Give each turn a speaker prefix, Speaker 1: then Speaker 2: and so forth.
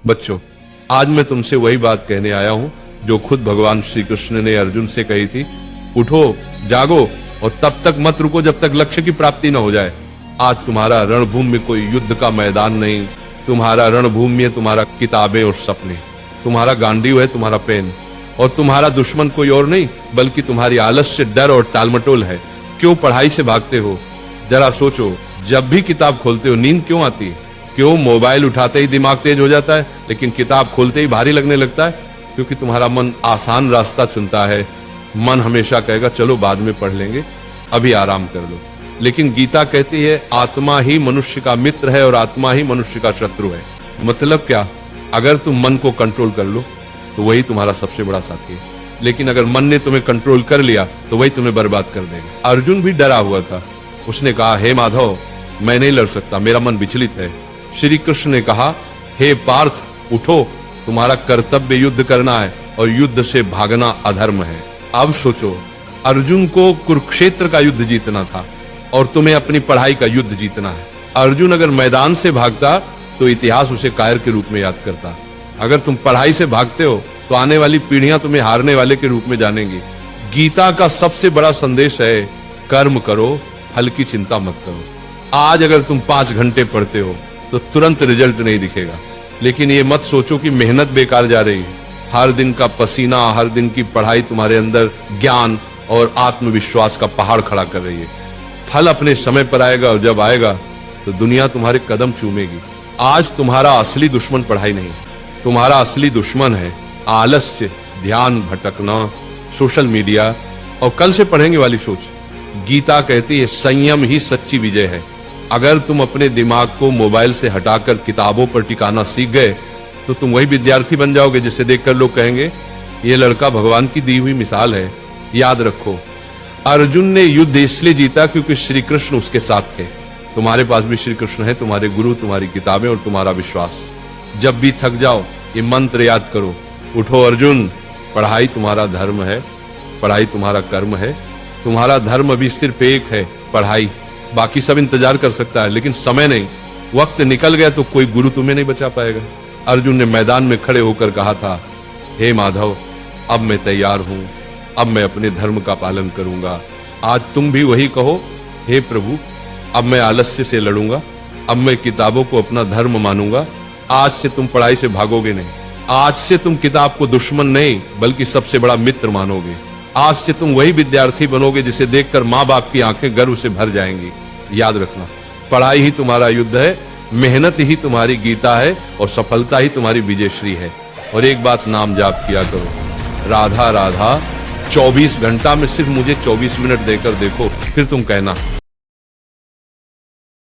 Speaker 1: बच्चों, आज मैं तुमसे वही बात कहने आया हूं जो खुद भगवान श्री कृष्ण ने अर्जुन से कही थी। उठो, जागो और तब तक मत रुको जब तक लक्ष्य की प्राप्ति न हो जाए। आज तुम्हारा रणभूमि में कोई युद्ध का मैदान नहीं, तुम्हारा रणभूमि है तुम्हारा किताबें और सपने, तुम्हारा गांडीव है तुम्हारा पेन, और तुम्हारा दुश्मन कोई और नहीं बल्कि तुम्हारी आलस्य, डर और टालमटोल है। क्यों पढ़ाई से भागते हो? जरा सोचो, जब भी किताब खोलते हो नींद क्यों आती है? क्यों मोबाइल उठाते ही दिमाग तेज हो जाता है लेकिन किताब खोलते ही भारी लगने लगता है? क्योंकि तुम्हारा मन आसान रास्ता चुनता है। मन हमेशा कहेगा चलो बाद में पढ़ लेंगे, अभी आराम कर लो। लेकिन गीता कहती है आत्मा ही मनुष्य का मित्र है और आत्मा ही मनुष्य का शत्रु है। मतलब क्या? अगर तुम मन को कंट्रोल कर लो तो वही तुम्हारा सबसे बड़ा साथी है, लेकिन अगर मन ने तुम्हें कंट्रोल कर लिया तो वही तुम्हें बर्बाद कर देगा। अर्जुन भी डरा हुआ था। उसने कहा, हे माधव, मैं नहीं लड़ सकता, मेरा मन विचलित है। श्री कृष्ण ने कहा, हे पार्थ, उठो, तुम्हारा कर्तव्य युद्ध करना है और युद्ध से भागना अधर्म है। अब सोचो, अर्जुन को कुरुक्षेत्र का युद्ध जीतना था और तुम्हें अपनी पढ़ाई का युद्ध जीतना है। अर्जुन अगर मैदान से भागता तो इतिहास उसे कायर के रूप में याद करता। अगर तुम पढ़ाई से भागते हो तो आने वाली पीढ़ियां तुम्हें हारने वाले के रूप में जानेंगी। गीता का सबसे बड़ा संदेश है, कर्म करो, फल की चिंता मत करो। आज अगर तुम 5 घंटे पढ़ते हो तो तुरंत रिजल्ट नहीं दिखेगा, लेकिन ये मत सोचो कि मेहनत बेकार जा रही है। हर दिन का पसीना, हर दिन की पढ़ाई तुम्हारे अंदर ज्ञान और आत्मविश्वास का पहाड़ खड़ा कर रही है। फल अपने समय पर आएगा और जब आएगा तो दुनिया तुम्हारे कदम चूमेगी। आज तुम्हारा असली दुश्मन पढ़ाई नहीं, तुम्हारा असली दुश्मन है आलस्य, ध्यान भटकना, सोशल मीडिया और कल से पढ़ेंगे वाली सोच। गीता कहती है संयम ही सच्ची विजय है। अगर तुम अपने दिमाग को मोबाइल से हटाकर किताबों पर टिकाना सीख गए तो तुम वही विद्यार्थी बन जाओगे जिसे देखकर लोग कहेंगे ये लड़का भगवान की दी हुई मिसाल है। याद रखो, अर्जुन ने युद्ध इसलिए जीता क्योंकि श्री कृष्ण उसके साथ थे। तुम्हारे पास भी श्री कृष्ण है, तुम्हारे गुरु, तुम्हारी किताबें और तुम्हारा विश्वास। जब भी थक जाओ ये मंत्र याद करो, उठो अर्जुन, पढ़ाई तुम्हारा धर्म है, पढ़ाई तुम्हारा कर्म है। तुम्हारा धर्म अभी सिर्फ एक है, पढ़ाई। बाकी सब इंतजार कर सकता है लेकिन समय नहीं। वक्त निकल गया तो कोई गुरु तुम्हें नहीं बचा पाएगा। अर्जुन ने मैदान में खड़े होकर कहा था, हे माधव, अब मैं तैयार हूं, अब मैं अपने धर्म का पालन करूंगा। आज तुम भी वही कहो, हे प्रभु, अब मैं आलस्य से लड़ूंगा, अब मैं किताबों को अपना धर्म मानूंगा। आज से तुम पढ़ाई से भागोगे नहीं, आज से तुम किताब को दुश्मन नहीं बल्कि सबसे बड़ा मित्र मानोगे। आज से तुम वही विद्यार्थी बनोगे जिसे देखकर माँ बाप की आंखें गर्व से भर जाएंगी। याद रखना, पढ़ाई ही तुम्हारा युद्ध है, मेहनत ही तुम्हारी गीता है और सफलता ही तुम्हारी विजयश्री है। और एक बात नाम जाप किया करो, राधा राधा। 24 घंटा में सिर्फ मुझे 24 मिनट देकर देखो, फिर तुम कहना